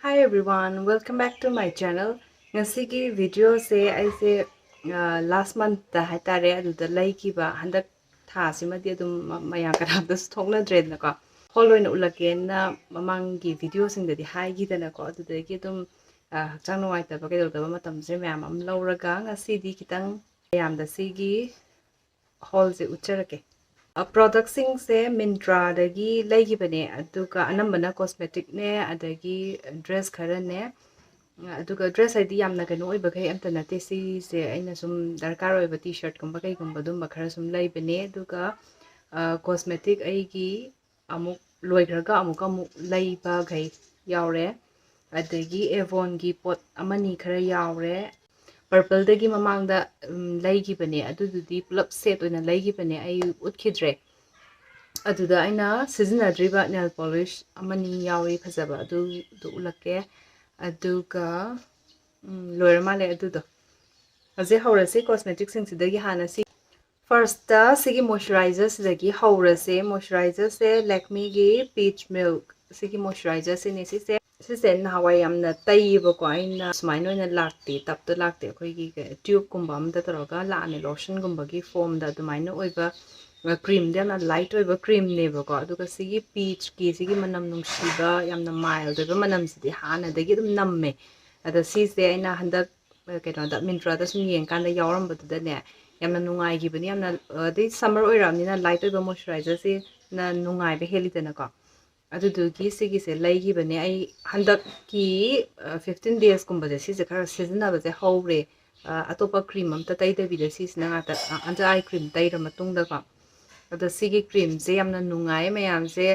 Hi everyone, welcome back to my channel. Ngasigi video se aise last month da haitare aduda laikiba handak tha simadi adum maya karabda thokna dread na ko hol oina ulake na mamangi video sing da di hai gi da na ko aduda gi adum hakchang nuai ta ba ke da matam se mayam am lauraga ngasidi kitang yam da sigi hol se ucharake product sing se Myntra dagi laigibane aduga anambana cosmetic ne adagi dress khara ne aduga dress ID yamna kano oibagai amta nate si se aina sum darkar oiba t-shirt gumba kai gumba dum khara sum laibane aduga cosmetic aigi amuk loigraga amuk laiba gai yaure adagi Avon gi pot amani khara yaure Purplle dagi mamangda laigibane adududi pulap set oina laigibane ai utkidre aduda aina sizinadriba nail polish amani yawi phajaba adu ulake aduga loira male adudo aje hawrase cosmetic sing sidagi hana si first ta sigi moisturizer sidagi hawrase moisturizer se Lakme gi peach milk sigi moisturizer se ne sise nahawai yamna taiba ko aina sumaino ina lakte tapto lakte akhoi gi tube kumba amda toroga laane lotion gumba gi form da dumaino oiba cream dem na light oiba cream neba ko aduga sigi peach ki sigi manam nungsiba yamna mild oiba manam sidi hana dagi dum namme ada sise aina handak keno da Myntra da sum yeng kan da yawram bada ne yamna nungai gi bani yamna de summer oiram ni na light oiba moisturizer si na nungai be heli dana ko adudugi sigi se laigi bane ai handak ki 15 days kumba de sise khara seasona ba je hawre atopa cream amta taida bi de sisna ngata anja eye cream taira matungda ko ada sigi cream je yamna nungai mayam je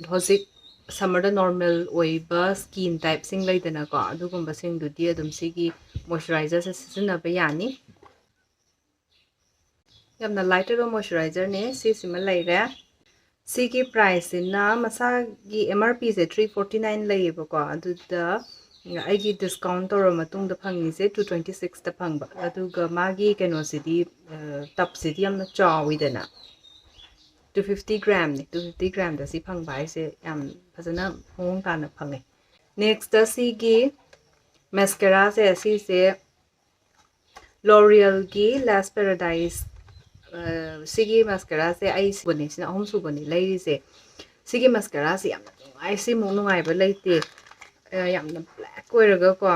hozik summer da normal oiba skin type sing laidana ko adugumba sing du di adum sigi moisturizer se seasona ba yani yamna lighter moisturizer ne sisima laire Sigi price na masagi MRP se 349 layeba ko aduda aigi discount toro matungda phangi se 226 ta phangba aduga magi keno sidi tap sidi amna chawidana 250 gram ni 250 gram da si phangba se yam phajana hong kana phange next da sigi mascara se L'Oreal gi Last Paradise sigi mascara se ai bani sina ahum su bani lairi se sigi mascara se yamna nungai si mu nungai ba laite yamna black oiraga ko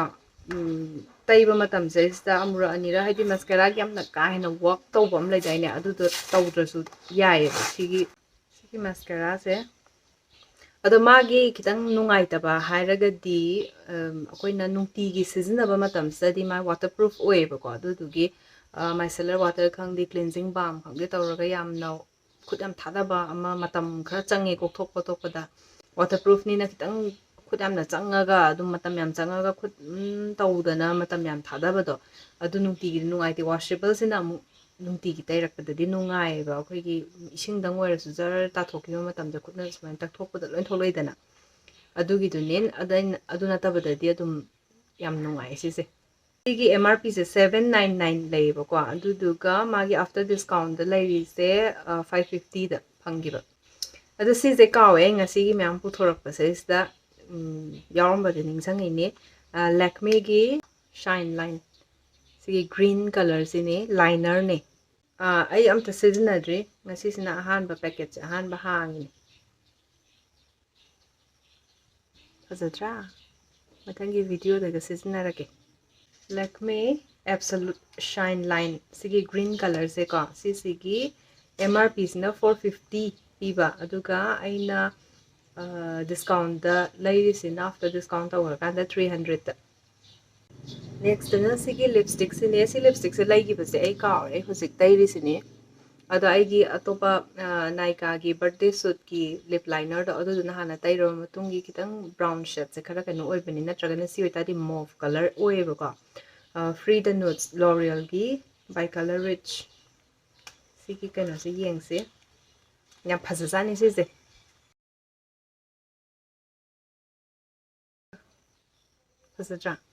taiba matam se sta amura anira haidi mascara gi yamna ka hena work tawba am laidaine adudo tawdrasu yae sigi mascara se ado magi kitang nungai taba hairaga di akoina nungtigi sizinaba matam sadi ma waterproof oeba ko adudugi micellar water khangdi cleansing balm khangdi tawraga yamna khut yam thadaba ama matam khara change kokthokpa tokpada waterproof ni na kitang khut yamna changaga adum matam yam changaga khut tawdana matam yam thadaba do adu nungtigi nungai ti washable sina mu nungtigi tairakpada di nungai ba akhoi ising dang oirasu jar ta thokiba matam ja khutna sumain tak thokpada loin tholoidana adugi dunin aduna tabada di adum yam nungai sise Sigi MRP se 799 layeba ko aduduga magi after discount da lairi se 550 da phangiba adu sise kawe ngasigi myam puthorappa se ista yawramba de ningsangi ni Lakme gi shine line sigi green color sini liner ne ai amta sizinadri ngasi sina ahanba package ahanba hangini fazatra mathangi video daga sizinarake Lakme Absolute Shine Line sigi green color se ko sigi MRP sina 450 piba aduga aina discount da lairi sina after discount awar kanda 300 next na sigi lipstick sine si lipstick se laigi base ai ka ai husik tairi sine ada aigi atopa naika gi birthday suit ki lip liner da adu na hana tairo matungi kitang brown shade se khara kanu oibani natraga na si oitadi mauve color oeba ko Free the Nudes L'Oreal gi by Color Rich sigi kano si yengse yam phajasani sise phajatra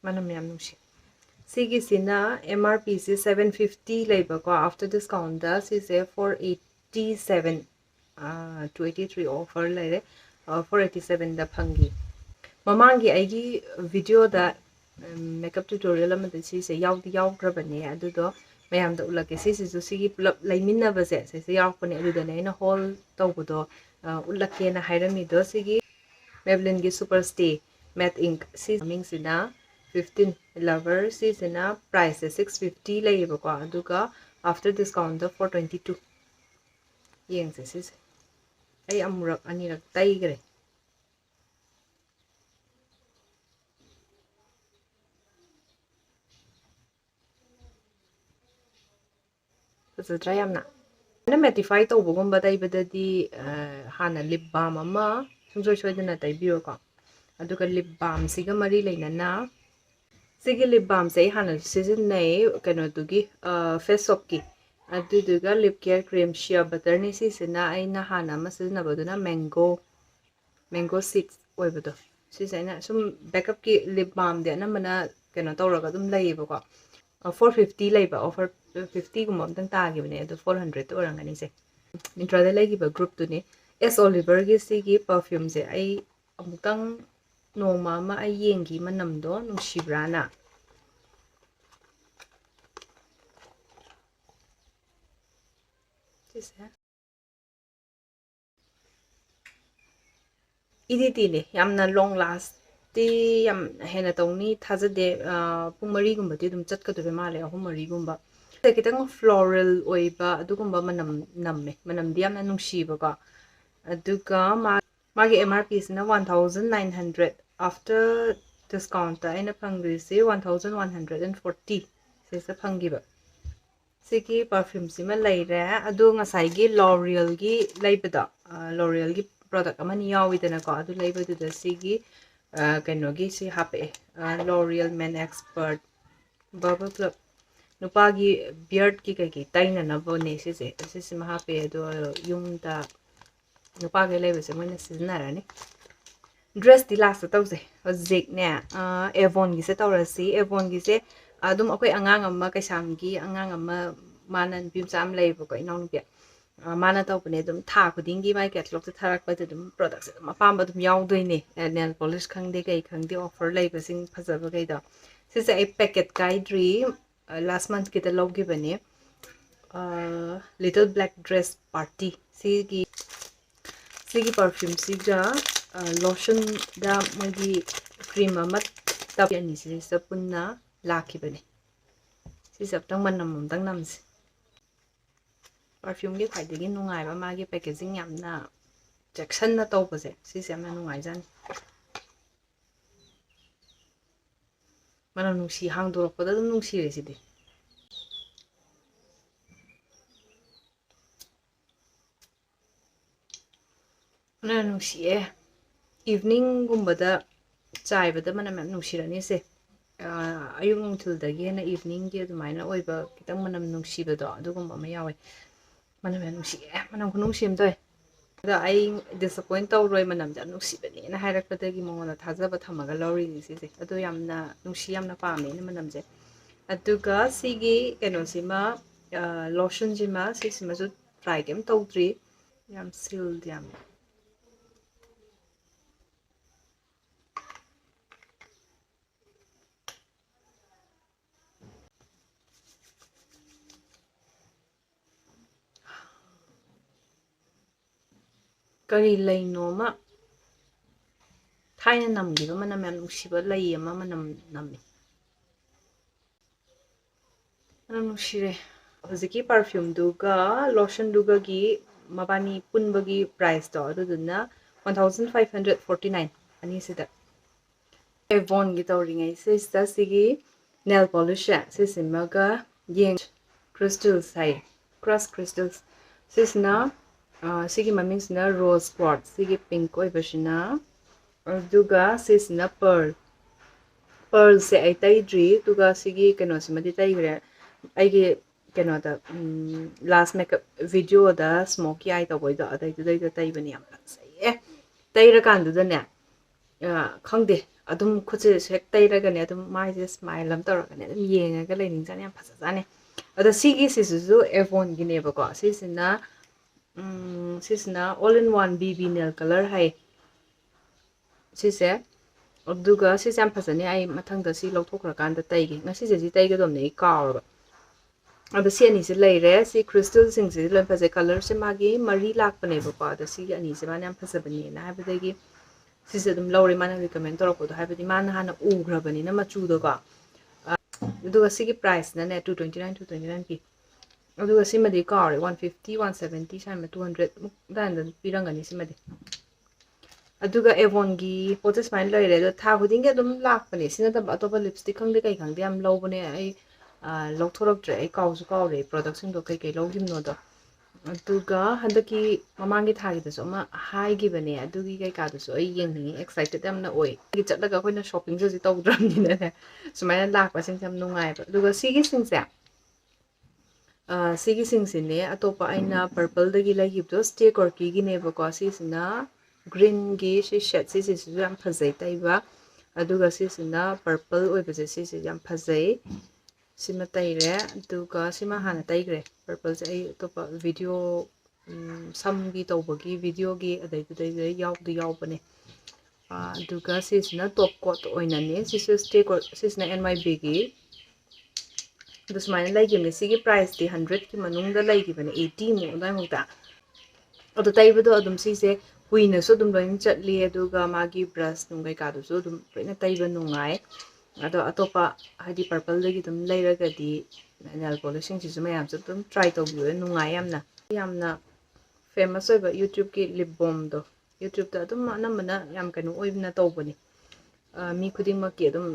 manam yam nungsi Sigi sina MRP si 750 labor ko after discount da si se 487 283 offer lere 487 da phangi mamangi aigi video da makeup tutorial amada si se yaudi yawgrabane adudo mayam da ulake si si sigi pulap laiminna base se yawpane aduda ne na hall tawbudo ulake na hairami do sigi Maybelline gi super stay matte ink si ming sina 15 lover si sina price 650 layeba ko aduga after discount da 422 yeng se si ai amurak anirak taigre Try amna na mattify tawbugumba taibadadi hana lip balm ama sungsoi soidana taibiro ko aduga lip balm siga mari leinana sigi lip balm se hana sizinai kano dugi face soap ki aduga lip care cream shea butter ni sisina aina hana ma sizinabaduna mango seeds oibado sisina sum backup ki lip balm de na mana kano tawraga dum laiba ko 450 layba offer 50 gum amtang tagibane adu 400 to orangani se Myntra da laigiba group tu ni S Oliver gi sigi perfume se ai amutang noma ma ai yengi manamdo nungsibrana sisa iditine yamna long last ti yam hena tawni thajade pung mari gumba ti dum chatkadobe male ahum mari gumba kitang floral oiba adugumba manam namme manam diamna nungsiba ko aduga magi MRP sina 1900 after discount ta aina phangrisi 1140 sesa phangiba sigi perfume sima laire adu ngasai gi L'Oreal gi laibada L'Oreal gi product amani yawidana ko adu laibadu da sigi kaino gi si hape L'Oreal Men Expert bubble plug nupagi beard ki kai taina na bone se ma hape adu yumda nupagi laibase moina siznarani dress di last tawse hojik ne Avon gi se tawrasi Avon gi se adum akoi angang amma Keisham gi angang amma manan bimsam leibo ko inong bi mana tawbane dum tha khudingi mai catalog ta tharak pa dum products mapam dum yawdoine nail polish khangde kai khangde offer leibasing phajaba kai da sise ai packet guide last month kita logi bane little black dress party sigi perfume siga lotion da magi cream amat tapani sisa punna laki bane sisa tang manam tang namsi perfume gi khwaidagi nungaiba magi packaging yamna jackson na tawbase sisa yamna nungaijani manam nungsi hangdorakpada dum nungsi residi mana nungsiye evening gumbada chaibada manam yam nungsirani se ayung nungthildagi na evening gi adumaina oiba kitang manam nungsibado adugumba ma yawe manam yam nungsiye manam khunungsim doi da ai disappoint tawroi manam ja nungsibani na hairakpadagi mongona thajaba thamaga lori ni se adu yamna nungsi yamna pame na manam je aduga sigi kenosima lotion jima sisima ju try kem tawdri yam sealed yam kari lay noma thaina namgiba manam yam nungsiba lay ama manam nammi manam nungsire hojiki perfume duga lotion duga gi mabani punbagi price to aduduna 1549 ani sida Avon gi tawringai sista sigi nail polish sisimaga yeng crystals hai crust crystals sisna sigi mamingsna rose quartz sigi pink oibashina aduga sisna pearl se ai taidri duga sigi keno simadi taigre aigi keno da last makeup video da smoky eye tawoi da adai taibani yam sai taira kan du da ne khangde ꯑꯗꯨꯝ ꯈꯨꯠꯁꯦ ꯍꯦꯛ ꯇꯩꯔꯒꯅꯦ ꯑꯗꯨꯝ ꯃꯥꯏꯁꯦ ꯁ꯭ꯃꯥꯏꯜ ꯑꯃ ꯇꯧꯔꯒꯅꯦ ꯑꯗꯨꯝ ꯌꯦꯡꯉꯒ ꯂꯩꯅꯤꯡꯖꯥꯅꯤ ꯌꯥꯝ ꯐꯖꯖꯥꯅꯤ ꯑꯗꯣ ꯁꯤꯒꯤꯁꯤꯁꯨ ꯑꯦꯚꯣꯟꯒꯤꯅꯦꯕꯀꯣ ꯁꯤꯁꯤꯅ all in one BB nail color ꯍꯥꯏ ꯁꯤꯁꯦ ꯑꯗꯨꯒ ꯁꯤꯁꯦ ꯌꯥꯝ ꯐꯖꯅꯤ ꯑꯩ ꯃꯊꯪꯗ ꯁꯤ ꯂꯧꯊꯣꯛꯈ꯭ꯔꯀꯥꯟꯗ ꯇꯩꯒꯦ ꯉꯁꯤꯁꯦ ꯁꯤ ꯇꯩꯒꯗꯧꯕꯅꯦ ꯑꯩ ꯀꯥꯎꯔꯕ ꯑꯗꯣ ꯁꯤ ꯑꯅꯤꯁꯦ ꯂꯩꯔꯦ ꯁꯤ ꯀ꯭ꯔꯤꯁꯇꯦꯜꯁꯤꯡꯁꯤꯗꯤ ꯂꯣꯏ ꯐꯖꯩ ꯀꯂꯔꯁꯦ ꯃꯥꯒꯤ ꯃꯔꯤ ꯂꯥꯛꯄꯅꯦꯕꯀꯣ ꯑꯗꯣ ꯁꯤꯒꯤ ꯑꯅꯤꯁꯦ ꯃꯥꯅ ꯌꯥꯝ ꯐꯖꯕꯅꯦꯅ ꯍꯥꯏꯕꯗꯒꯤ ꯁꯤꯁꯦ ꯑꯗꯨꯝ ꯂꯧꯔꯦ ꯃꯥꯅ ꯔꯤꯀꯃꯦꯟ ꯇꯧꯔꯛꯄꯗꯣ ꯍꯥꯏꯕꯗꯤ ꯃꯥꯅ ꯍꯥꯟꯅ ꯎꯈ꯭ꯔꯕꯅꯤꯅ ꯃꯆꯨꯗꯣꯀꯣ ꯑꯗꯨꯒ ꯁꯤꯒꯤ ꯄ꯭ꯔꯥꯏꯁꯅꯅꯦ 229 ꯄꯤ ꯑꯗꯨꯒ ꯁꯤꯃꯗꯤ ꯀꯥꯎꯔꯦ 150 170 ꯁꯥꯏꯃ 200 ꯃꯨꯛ ꯑꯗꯥꯏꯅ ꯄꯤꯔꯝꯒꯅꯤ ꯁꯤꯃꯗꯤ ꯑꯗꯨꯒ ꯑꯦꯚꯣꯟꯒꯤ ꯄꯣꯠꯁꯦ ꯁꯨꯃꯥꯏꯅ ꯂꯩꯔꯦ ꯑꯗꯣ ꯊꯥ ꯈꯨꯗꯤꯡꯒꯤ ꯑꯗꯨꯝ ꯂꯥꯛꯄꯅꯦ ꯁꯤ ꯅꯠꯇꯕ ꯑꯇꯣꯞꯄ ꯂꯤꯞꯁꯇꯤꯛ ꯈꯪꯗꯦ ꯀꯩ ꯈꯪꯗꯦ ꯌꯥꯝ ꯂꯧꯕꯅꯦ ꯑꯩ ꯂꯧꯊꯣꯔꯛꯇ꯭ꯔꯦ ꯑꯩ ꯀꯥꯎꯁꯨ ꯀꯥꯎꯔꯦ ꯄ꯭ꯔꯣꯗꯛꯁꯤꯡꯗꯣ ꯀꯩꯀꯩ ꯂꯧꯈꯤꯕꯅꯣꯗꯣ ꯑꯗꯨꯒ ꯍꯟꯗꯛꯀꯤ ꯃꯃꯥꯡꯒꯤ ꯊꯥꯒꯤꯗꯁꯨ ꯑꯃ ꯍꯥꯏꯈꯤꯕꯅꯦ ꯑꯗꯨꯒꯤ ꯀꯩꯀꯥꯗꯨꯁꯨ ꯑꯩ ꯌꯦꯡꯅꯤꯡꯉꯤ ꯑꯦꯛꯁꯥꯏꯇꯦड ꯌꯥꯝꯅ ꯑꯣꯏ ꯆꯠꯂꯒ ꯑꯩꯈꯣꯏꯅ ꯁꯣꯞꯄꯤꯡꯁꯨ ꯍꯧꯖꯤꯛ ꯇꯧꯗ꯭ꯔꯕꯅꯤꯅꯅꯦ ꯁꯨꯃꯥꯏꯅ ꯂꯥꯛꯄꯁꯤꯡꯁꯦ ꯌꯥꯝ ꯅꯨꯡꯉꯥꯏꯕ ꯑꯗꯨꯒ ꯁꯤꯒꯤꯁꯤꯡꯁꯦ ꯁꯤꯒꯤꯁꯤꯡꯁꯤꯅꯦ ꯑꯇꯣꯞꯄ ꯑꯩꯅ ꯄꯔꯄꯜꯗꯒꯤ ꯂꯩꯈꯤꯕꯗꯣ ꯁ꯭ꯇꯦ ꯀꯣꯔꯀꯤꯒꯤꯅꯦꯕꯀꯣ ꯁꯤꯁꯤꯅ ꯒ꯭ꯔꯤꯟꯒꯤ ꯁꯤ ꯁꯦꯠ ꯁꯤꯁꯤꯁꯨ ꯌꯥꯝ ꯐꯖꯩ ꯇꯩꯕ ꯑꯗꯨꯒ ꯁꯤꯁꯤꯅ ꯄꯔꯄꯜ ꯑꯣꯏꯕꯁꯦ ꯁꯤꯁꯦ ꯌꯥꯝ ꯐꯖꯩ ꯁꯤꯃ ꯇꯩꯔꯦ ꯑꯗꯨꯒ ꯁꯤꯃ ꯍꯥꯟꯅ ꯇꯩꯈ꯭ꯔꯦ ꯄꯔꯄꯜꯁꯦ ꯑꯩ ꯑꯇꯣꯞꯄ ꯚꯤꯗꯤꯑꯣ ꯁꯝꯒꯤ ꯇꯧꯕꯒꯤ ꯚꯤꯗꯤꯑꯣꯒꯤ ꯑꯗꯩꯗꯨꯗꯩꯗ ꯌꯥꯎꯗꯤ ꯌꯥꯎꯕꯅꯦ ꯑꯗꯨꯒ ꯁꯤꯁꯤꯅ ꯇꯣꯞ ꯀꯣꯠ ꯑꯣꯏꯅꯅꯦ ꯁꯤꯁꯨ ꯁ꯭ꯇꯦ ꯀꯣꯠ ꯁꯤꯁꯤꯅ NYBꯒꯤ ꯑꯗꯨ ꯁꯨꯃꯥꯏꯅ ꯂꯩꯈꯤꯕꯅꯦ ꯁꯤꯒꯤ ꯄ꯭ꯔꯥꯏꯁꯇꯤ 100ꯀꯤ ꯃꯅꯨꯡꯗ ꯂꯩꯈꯤꯕꯅꯦ 80 ꯃꯨꯛ ꯑꯗꯨꯋꯥꯏꯃꯨꯛꯇ ꯑꯗꯣ ꯇꯩꯕꯗꯣ ꯑꯗꯨꯝ ꯁꯤꯁꯦ ꯀꯨꯏꯅꯁꯨ ꯑꯗꯨꯝ ꯂꯣꯏꯅ ꯆꯠꯂꯤ ꯑꯗꯨꯒ ꯃꯥꯒꯤ ꯕ꯭ꯔꯁ ꯅꯨꯡ ꯀꯩꯀꯥꯗꯨꯁꯨ ꯑꯗꯨꯝ ꯂꯣꯏꯅ ꯇꯩꯕ ꯅꯨꯡꯉꯥꯏ ꯑꯗꯣ ꯑꯇꯣꯞꯄ ꯍꯥꯏꯗꯤ ꯄꯔꯄꯜꯗꯒꯤ ꯑꯗꯨꯝ ꯂꯩꯔꯒꯗꯤ ꯅꯦꯜ ꯄꯣꯂꯤꯁꯁꯤꯡꯁꯤꯁꯨ ꯃꯌꯥꯝꯁꯨ ꯑꯗꯨꯝ ꯇ꯭ꯔꯥꯏ ꯇꯧꯕꯤꯌꯨ ꯅꯨꯡꯉꯥꯏ ꯌꯥꯝꯅ ꯐꯦꯃꯁ ꯑꯣꯏꯕ ꯌꯨꯇ꯭ꯌꯨꯕꯀꯤ ꯂꯤꯞ ꯕꯣꯝꯗꯣ ꯌꯨꯇ꯭ꯌꯨꯕꯇ ꯑꯗꯨꯝ ꯑꯅꯝꯕꯅ ꯌꯥꯝ ꯀꯩꯅꯣ ꯑꯣꯏꯅ ꯇꯧꯕꯅꯤ ꯃꯤ ꯈꯨꯗꯤꯡꯃꯛꯀꯤ ꯑꯗꯨꯝ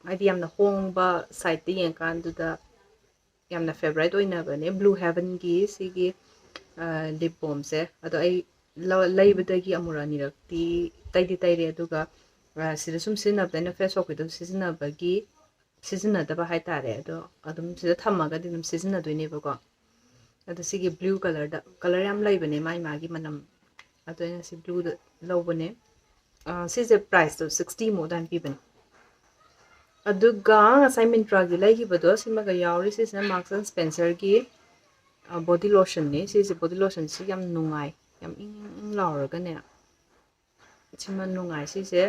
ꯍꯥꯏꯗꯤ ꯌꯥꯝꯅ ꯍꯣꯡꯕ ꯁꯥꯏꯠꯇ ꯌꯦꯡꯀꯥꯟꯗꯨꯗ ꯌꯥꯝꯅ ꯐꯦꯚꯣꯔꯥꯏꯠ ꯑꯣꯏꯅꯕꯅꯦ ꯕ꯭ꯂꯨ ꯍꯦꯚꯟꯒꯤ ꯁꯤꯒꯤ ꯂꯤꯞ ꯕꯣꯝꯁꯦ ꯑꯗꯣ ꯑꯩ ꯂꯩꯕꯗꯒꯤ ꯑꯃꯨꯔꯛ ꯑꯅꯤꯔꯛꯇꯤ ꯇꯩꯗꯤ ꯇꯩꯔꯦ ꯑꯗꯨꯒ ꯁꯤꯗ ꯁꯨꯝ ꯁꯤꯖꯤꯟꯅꯕꯗ ꯑꯩꯅ ꯐꯦꯁ ꯋꯥꯁꯀꯤꯗꯣ ꯁꯤꯖꯤꯟꯅꯗꯕ ꯍꯥꯏꯇꯥꯔꯦ ꯑꯗꯣ ꯑꯗꯨꯝ ꯁꯤꯗ ꯊꯝꯃꯒꯗꯤ ꯑꯗꯨꯝ ꯁꯤꯖꯤꯟꯅꯗꯣꯏꯅꯦꯕꯀꯣ ꯑꯗꯣ ꯁꯤꯒꯤ ꯕ꯭ꯂꯨ ꯀꯂꯔꯗ ꯀꯂꯔ ꯌꯥꯝ ꯂꯩꯕꯅꯦ ꯃꯥꯒꯤ ꯃꯅꯝ ꯑꯗꯣ ꯑꯩꯅ ꯁꯤ ꯕ꯭ꯂꯨꯗ ꯂꯧꯕꯅꯦ ꯁꯤꯁꯦ ꯄ꯭ꯔꯥꯏꯁꯇꯣ 60 ꯃꯨꯛ ꯑꯗꯨꯃꯥꯏꯅ ꯄꯤꯕꯅꯦ ꯑꯗꯨꯒ ꯉꯁꯥꯏ ꯃꯤꯟꯇ꯭ꯔꯥꯒꯤ ꯂꯩꯈꯤꯕꯗꯣ ꯁꯤꯃꯒ ꯌꯥꯎꯔꯤ ꯁꯤꯁꯤꯅ ꯃꯥꯔꯛꯁ ꯑꯦꯟ ꯁ꯭ꯄꯦꯟꯁꯔꯒꯤ ꯕꯣꯗꯤ ꯂꯣꯁꯟꯅꯤ ꯁꯤꯁꯦ ꯕꯣꯗꯤ ꯂꯣꯁꯟꯁꯤ ꯌꯥꯝ ꯅꯨꯡꯉꯥꯏ ꯌꯥꯝ ꯏꯪ ꯂꯥꯎꯔꯒꯅꯦ ꯁꯤꯃ ꯅꯨꯡꯉꯥꯏ ꯁꯤꯁꯦ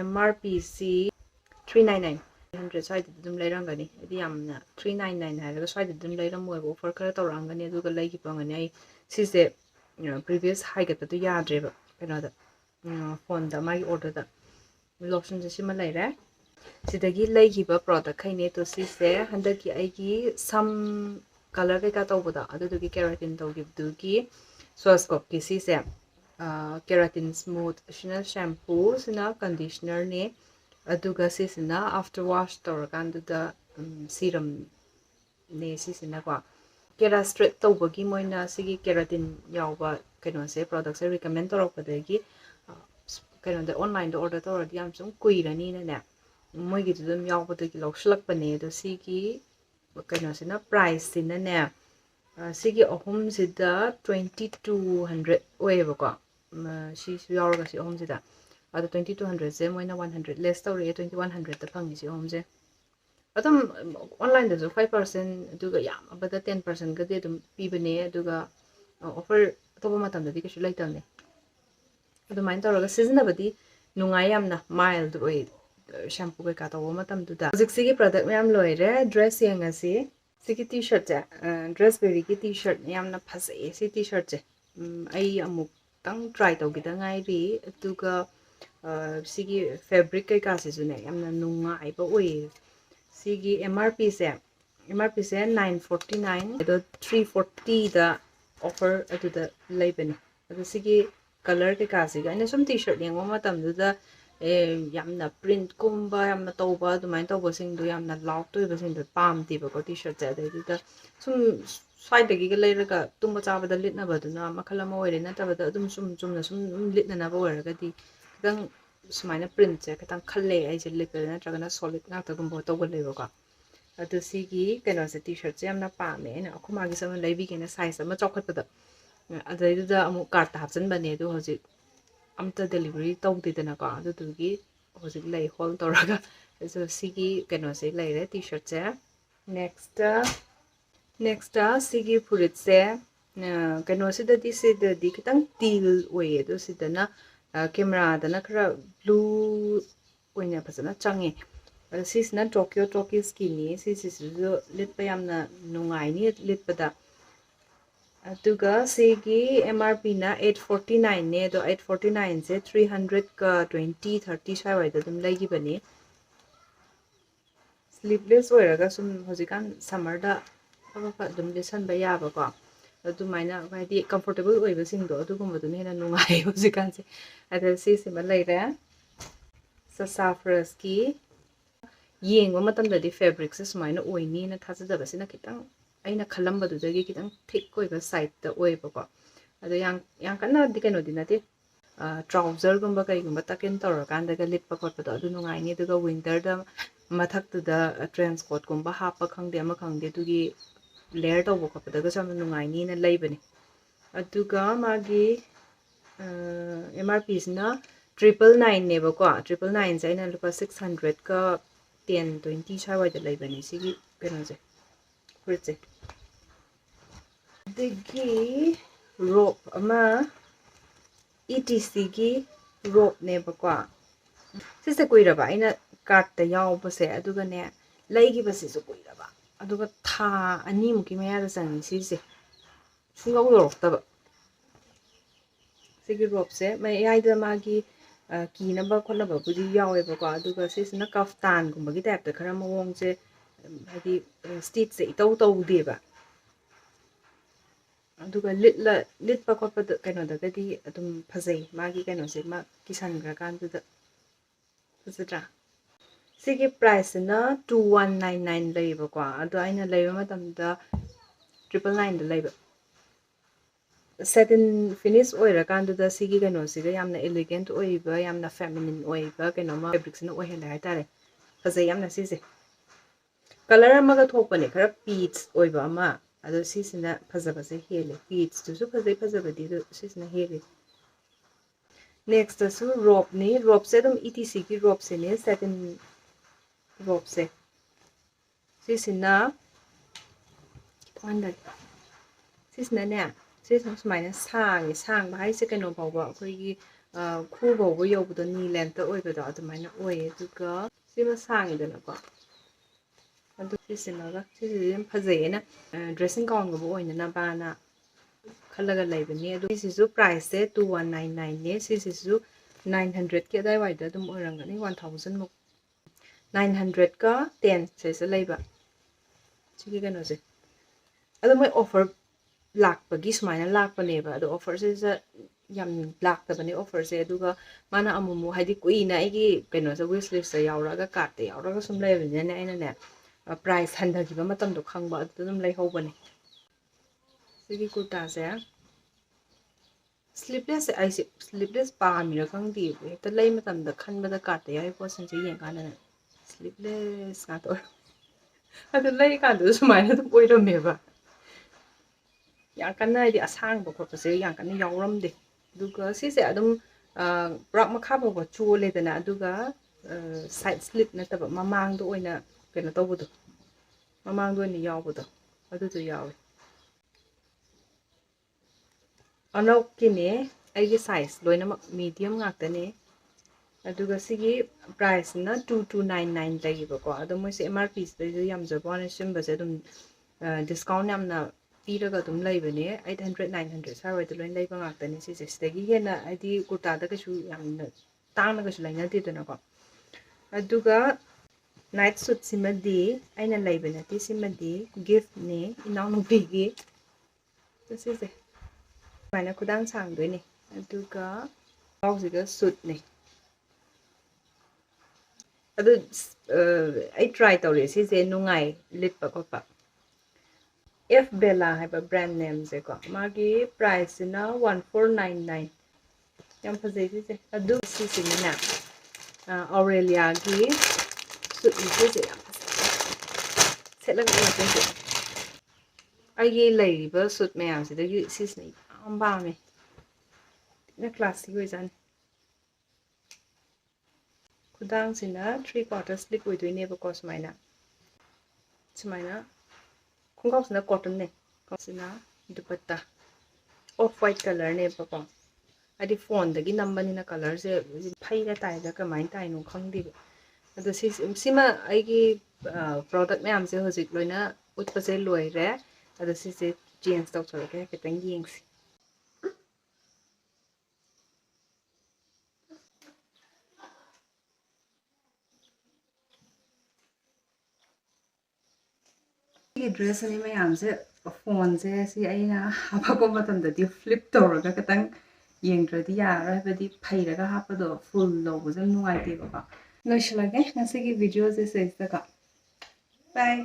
MRPC 399 100 ꯁ꯭ꯋꯥꯏꯗꯗꯤ ꯑꯗꯨꯝ ꯂꯩꯔꯝꯒꯅꯤ ꯍꯥꯏꯗꯤ ꯌꯥꯝꯅ 399 ꯍꯥꯏꯔꯒ ꯁ꯭ꯋꯥꯏꯗꯗꯤ ꯑꯗꯨꯝ ꯂꯩꯔꯝꯃꯣꯏꯕ ꯑꯣꯐꯔ ꯈꯔ ꯇꯧꯔꯛꯑꯝꯒꯅꯤ ꯑꯗꯨꯒ ꯂꯩꯈꯤꯕꯒꯅꯤ ꯑꯩ ꯁꯤꯁꯦ ꯄ꯭ꯔꯤꯚꯤꯌꯁ ꯍꯥꯏꯒꯠꯄꯗꯣ ꯌꯥꯗ꯭ꯔꯦꯕ ꯀꯩꯅꯣꯗ ꯐꯣꯟꯗ ꯃꯥꯒꯤ ꯑꯣꯔꯗꯔꯗ ꯂꯣꯁꯟꯁꯦ ꯁꯤꯃ ꯂꯩꯔꯦ ꯁꯤꯗꯒꯤ ꯂꯩꯈꯤꯕ ꯄ꯭ꯔꯣꯗꯛꯈꯩꯅꯦ ꯇꯣ ꯁꯤꯁꯦ ꯍꯟꯗꯛꯀꯤ ꯑꯩꯒꯤ ꯁꯝ ꯀꯂꯔ ꯀꯩꯀꯥ ꯇꯧꯕꯗꯣ ꯑꯗꯨꯗꯨꯒꯤ ꯀꯦꯔꯥꯇꯤꯟ ꯇꯧꯈꯤꯕꯗꯨꯒꯤ ꯁ꯭ꯋꯥꯁꯀꯣꯞꯀꯤ ꯁꯤꯁꯦ ꯀꯦꯔꯥꯇꯤꯟ ꯁ꯭ꯃꯨꯠ ꯁꯤꯅ ꯁꯦꯝꯄꯨ ꯁꯤꯅ ꯀꯟꯗꯤꯁꯅꯔꯅꯦ ꯑꯗꯨꯒ ꯁꯤꯁꯤꯅ ꯑꯥꯐꯇꯔ ꯋꯥꯁ ꯇꯧꯔꯀꯥꯟꯗꯨꯗ ꯁꯤꯔꯝꯅꯦ ꯁꯤꯁꯤꯅꯀꯣ ꯀꯦꯔꯥ ꯁ꯭ꯇ꯭ꯔꯦꯠ ꯇꯧꯕꯒꯤ ꯃꯣꯏꯅ ꯁꯤꯒꯤ ꯀꯦꯔꯥꯇꯤꯟ ꯌꯥꯎꯕ ꯀꯩꯅꯣꯁꯦ ꯄ꯭ꯔꯣꯗꯛꯁꯦ ꯔꯤꯀꯃꯦꯟ ꯇꯧꯔꯛꯄꯗꯒꯤ ꯀꯩꯅꯣꯗ ꯑꯣꯟꯂꯥꯏꯟꯗ ꯑꯣꯔꯗꯔ ꯇꯧꯔꯗꯤ ꯌꯥꯝ ꯁꯨꯝ ꯀꯨꯏꯔꯅꯤꯅꯅꯦ ꯃꯣꯏꯒꯤꯗꯨ ꯑꯗꯨꯝ ꯌꯥꯎꯕꯗꯒꯤ ꯂꯧꯁꯤꯜꯂꯛꯄꯅꯦ ꯑꯗꯣ ꯁꯤꯒꯤ ꯀꯩꯅꯣꯁꯤꯅ ꯄ꯭ꯔꯥꯏꯁꯁꯤꯅꯅꯦ ꯁꯤꯒꯤ ꯑꯍꯨꯝꯁꯤꯗ 2200 ꯑꯣꯏꯌꯦꯕꯀꯣ ꯁꯤꯁꯨ ꯌꯥꯎꯔꯒ ꯁꯤ ꯑꯍꯨꯝꯁꯤꯗ ꯑꯗꯣ 2200ꯁꯦ ꯃꯣꯏꯅ 100 ꯂꯦꯁ ꯇꯧꯔꯛꯑꯦ 2100ꯗ ꯐꯪꯉꯤ ꯁꯤ ꯑꯍꯨꯝꯁꯦ ꯑꯗꯨꯝ ꯑꯣꯟꯂꯥꯏꯟꯗꯁꯨ 5% ꯑꯗꯨꯒ ꯌꯥꯝꯃꯕꯗ 10%ꯒꯗꯤ ꯑꯗꯨꯝ ꯄꯤꯕꯅꯦ ꯑꯗꯨꯒ ꯑꯣꯐꯔ ꯑꯇꯣꯞꯄ ꯃꯇꯝꯗꯗꯤ ꯀꯩꯁꯨ ꯂꯩꯇꯕꯅꯦ ꯑꯗꯨꯃꯥꯏꯅ ꯇꯧꯔꯒ ꯁꯤꯖꯤꯟꯅꯕꯗꯤ ꯅꯨꯡꯉꯥꯏ ꯌꯥꯝꯅ ꯃꯥꯏꯜድ ꯑꯣꯏ ꯁꯦꯝꯄꯨ ꯀꯩꯀꯥ ꯇꯧꯕ ꯃꯇꯝꯗꯨꯗ ꯍꯧꯖꯤꯛꯁꯤꯒꯤ ꯄ꯭ꯔꯗꯛ ꯃꯌꯥꯝ ꯂꯣꯏꯔꯦ ꯗ꯭ꯔꯦꯁ ꯌꯦꯡꯉꯁꯤ ꯁꯤꯒꯤ ꯇꯤ ꯁꯔꯠꯁꯦ ꯗ꯭ꯔꯦꯁ ꯕꯦꯔꯤꯒꯤ ꯇꯤ ꯁꯔꯠ ꯌꯥꯝꯅ ꯐꯖꯩꯌꯦ ꯁꯤ ꯇꯤ ꯁꯔꯠꯁꯦ ꯑꯩ ꯑꯃꯨꯛꯇꯪ ꯇ꯭ꯔꯥꯏ ꯇꯧꯈꯤꯗ ꯉꯥꯏꯔꯤ ꯑꯗꯨꯒ ꯁꯤꯒꯤ ꯐꯦꯕ꯭ꯔꯤꯛ ꯀꯩꯀꯥꯁꯤꯁꯨꯅꯦ ꯌꯥꯝꯅ ꯅꯨꯡꯉꯥꯏꯕ ꯑꯣꯏꯌꯦ ꯁꯤꯒꯤ MRPꯁꯦ 949 ꯑꯗꯣ 340ꯗ ꯑꯣꯐꯔ ꯑꯗꯨꯗ ꯂꯩꯕꯅꯦ ꯑꯗꯣ ꯁꯤꯒꯤ ꯀꯂꯔ ꯀꯩꯀꯥꯁꯤꯒ ꯑꯩꯅ ꯁꯨꯝ ꯇꯤ ꯁꯔꯠ ꯌꯦꯡꯕ ꯃꯇꯝꯗꯨꯗ ꯌꯥꯝꯅ ꯄ꯭ꯔꯤꯟꯠꯀꯨꯝꯕ ꯌꯥꯝꯅ ꯇꯧꯕ ꯑꯗꯨꯃꯥꯏꯅ ꯇꯧꯕꯁꯤꯡꯗꯣ ꯌꯥꯝꯅ ꯂꯥꯎꯠ ꯑꯣꯏꯕꯁꯤꯡꯗꯣ ꯄꯥꯝꯗꯦꯕꯀꯣ ꯇꯤ ꯁꯔꯠꯁꯦ ꯑꯗꯩꯗꯨꯗ ꯁꯨꯝ ꯁ꯭ꯋꯥꯏꯗꯒꯤꯒ ꯂꯩꯔꯒ ꯇꯨꯝꯕ ꯆꯥꯕꯗ ꯂꯤꯠꯅꯕꯗꯨꯅ ꯃꯈꯜ ꯑꯃ ꯑꯣꯏꯔꯦ ꯅꯠꯇꯕꯗ ꯑꯗꯨꯝ ꯆꯨꯝꯅ ꯁꯨꯝ ꯂꯤꯠꯅꯅꯕ ꯑꯣꯏꯔꯒꯗꯤ ꯈꯤꯇꯪ ꯁꯨꯃꯥꯏꯅ ꯄ꯭ꯔꯤꯟꯠꯁꯦ ꯈꯤꯇꯪ ꯈꯜꯂꯦ ꯑꯩꯁꯦ ꯂꯤꯠꯄꯗ ꯅꯠꯇ꯭ꯔꯒꯅ ꯁꯣꯂꯤꯠ ꯉꯥꯛꯇꯒꯨꯝꯕ ꯇꯧꯒꯜꯂꯦꯕꯀꯣ ꯑꯗꯣ ꯁꯤꯒꯤ ꯀꯩꯅꯣꯁꯦ ꯇꯤ ꯁꯔꯠꯁꯦ ꯌꯥꯝꯅ ꯄꯥꯝꯃꯦ ꯑꯩꯅ ꯑꯩꯈꯣꯏ ꯃꯥꯒꯤꯁꯨ ꯑꯃ ꯂꯩꯕꯤꯒꯦꯅ ꯁꯥꯏꯖ ꯑꯃ ꯆꯥꯎꯈꯠꯄꯗ ꯑꯗꯩꯗꯨꯗ ꯑꯃꯨꯛ ꯀꯥꯔꯠꯇ ꯍꯥꯞꯆꯤꯟꯕꯅꯦ ꯑꯗꯣ ꯍꯧꯖꯤꯛ ꯑꯝꯇ ꯗꯦꯂꯤꯚꯔꯤ ꯇꯧꯗꯦꯗꯅꯀꯣ ꯑꯗꯨꯗꯨꯒꯤ hojik lei hol toraga so sigi kenose leire t-shirt se next sigi furit se kenose da di kitang til oye do sidana camera dana khara blue oina phasana change sisna Tokyo skinny sisisu litpa yamna nungai ni litpada aduga sigi MRP na 849 ne do 849 se 300 ka 20 30 sai wai da dum lagi bani sleeveless oiraga sum hojikan summer da papa dum lesan ba yaba ko adu maina di comfortable oiba sing do adu gum du hena nungai hojikan se ada sisi ma leire sassafras ki yengba matamdadi fabric se sumaina oini na thajadaba sina kitang aina khalamba dudagi kitang thick oiba side da oiba ko ado yang kana di kano dinati trouser gumba kai gumba taken torakanda ga litpa kotpa adu nungai ni duga winter da mathak tu da trench coat gumba hapa khangde ama khangde dugi layer to bo kotpa da sam nungai ni na leibani aduga magi MRP na 999 ne ba ko 999 sai na lupa 600 ka 10 20 sai wai da leibani sigi kano je kurse digi rope ama ETC gi rope ne ba ko sise kuiraba aina cart ta yaw base aduga ne leigi base su kuiraba aduga tha ani muki maya da sang sise singaw yorokta sigi rope se mai ai da magi ki namba khonaba budi yawe ba ko aduga sisna kaftan gumba gi type ta khara mawong se hadi stitch se itaw taw de ba aduga lit pa khotpa kaino da di adum phajai magi kaino se ma kisan gra kan du da phajra sigi price na 2199 leiba ko adu aina leiba matam da 999 da leiba satin finish oira kan da sigi kaino siga yamna elegant oiba yamna feminine oiba kaino ma fabric na oihela ha tare phajai yamna sise color amaga thokpane khara peach oiba ama ado sisina phajaba se hele peach tu su phajaba di do sisina hele next su rope ni rope se dum ETC ki rope se ne satin rope se sisina wonder sisina ne sisina sumaina sang ba hai se kano bawa khoi gi khu bawa yobudo ni length oiba do adumaina oye duga sima sang idana ko adu sisinaga sisi phajayena dressing gown go oina na bana khalaga laibani adu sisisu price se 2199 ne sisisu 900 ke dai wai da dum orangani 1000 muk 900 ka 10 se laiba sigi kano se adu mai offer lakpagi sumaina lakpane ba adu offer se yam laktabani offer se aduga mana amumu hadi kuina aigi kano se wish list se yauraga cart te yauraga sum laibani ne aina ne price handagiba matam do khangba adu dum lai hobani sigi kurta se sleeveless pa mi ra khangdi hekta lai matam da khanba da cart te yai po sin je yeng kana sleeveless ka to adu lai ka du sumaina dum oiram ba yang kana di asang ba khotpa se yang kana yawram de duga sise adum brak makha ba chu le dana aduga side slit na taba mamang do oina kena tawbudu mamang do ni yawbudu adu to yawe anok kine aigi size loina medium ngakta ne aduga sigi price na 2299 lagiba ko adu moi se MRP se yam jabone simba se dum discount yamna piraga dum laibane 800 900 sarwai de loin laiba ngakta ne sise stegi hena adi kurta da ka shu yamna tangna ka shu laina ti dana ko aduga night suit simadi aina laibana ti simadi gift ne inaw no bigi sise mana kudang sang doi ne aduga ausiga suit ne adu ai try tawre sise nungai litpa ko pa F Bella hai ba brand name se ko magi price na 1499 yam phajai sise adu sise na Aurelia gi suit ni sise yam setlang na sise ai gi leiba suit mayam se da gi sise ni amba me na classic oi jan ꯈꯨꯗꯥꯡꯁꯤꯅ 3/4 slip ꯑꯣꯏꯗꯣꯏꯅꯦꯕꯀꯣ ꯁꯨꯃꯥꯏꯅ ꯈꯣꯡꯒ꯭ꯔꯥꯎꯁꯤꯅ ꯀꯣꯇꯟꯅꯦ ꯁꯤꯅ ꯗꯨꯄꯠꯇꯥ off white ꯀꯂꯔꯅꯦꯕꯀꯣ ꯍꯥꯏꯗꯤ ꯐꯣꯟꯗꯒꯤ ꯅꯝꯕꯅꯤꯅ ꯀꯂꯔꯁꯦ ꯐꯩꯔ ꯇꯥꯏꯗ ꯀꯃꯥꯏꯅ ꯇꯥꯏꯅꯣ ꯈꯪꯗꯦꯕ ꯑꯗꯣ ꯁꯤꯃ ꯑꯩꯒꯤ ꯄ꯭ꯔꯣꯗꯛ ꯃꯌꯥꯝꯁꯦ ꯍꯧꯖꯤꯛ ꯂꯣꯏꯅ ꯎꯠꯄꯁꯦ ꯂꯣꯏꯔꯦ ꯑꯗꯣ ꯁꯤꯁꯦ ꯆꯦꯟꯖ ꯇꯧꯊꯣꯔꯛꯀꯦ ꯈꯤꯇꯪ ꯌꯦꯡꯁꯤ ꯁꯤꯒꯤ ꯗ꯭ꯔꯦꯁ ꯑꯅꯤ ꯃꯌꯥꯝꯁꯦ ꯐꯣꯟꯁꯦ ꯁꯤ ꯑꯩꯅ ꯍꯥꯞꯄꯛꯄ ꯃꯇꯝꯗꯗꯤ ꯐ꯭ꯂꯤꯞ ꯇꯧꯔꯒ ꯈꯤꯇꯪ ꯌꯦꯡꯗ꯭ꯔꯗꯤ ꯌꯥꯔꯔꯣꯏ ꯍꯥꯏꯕꯗꯤ ꯐꯩꯔꯒ ꯍꯥꯞꯄꯗꯣ ꯐꯨꯜ ꯂꯧꯕꯁꯨ ꯅꯨꯡꯉꯥꯏꯇꯦꯕꯀꯣ ꯂꯣꯏꯁꯤꯜꯂꯒꯦ ꯉꯁꯤꯒꯤ ꯚꯤꯗꯤꯑꯣꯁꯦ ꯁꯤꯗꯩꯁꯤꯗꯀꯣ ꯕꯥꯏ